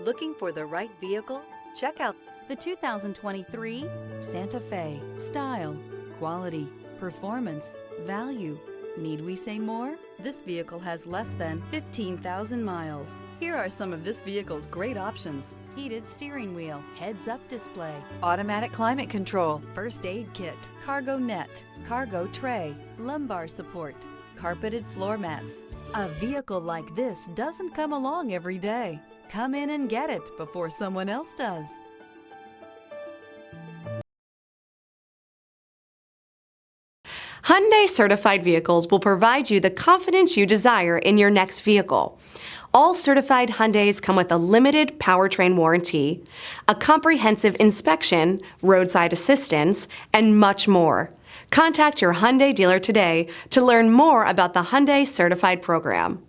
Looking for the right vehicle? Check out the 2023 Santa Fe. Style, quality, performance, value. Need we say more? This vehicle has less than 15,000 miles. Here are some of this vehicle's great options: heated steering wheel, heads-up display, automatic climate control, first aid kit, cargo net, cargo tray, lumbar support, carpeted floor mats. A vehicle like this doesn't come along every day. Come in and get it before someone else does. Hyundai certified vehicles will provide you the confidence you desire in your next vehicle. All certified Hyundais come with a limited powertrain warranty, a comprehensive inspection, roadside assistance, and much more. Contact your Hyundai dealer today to learn more about the Hyundai Certified Program.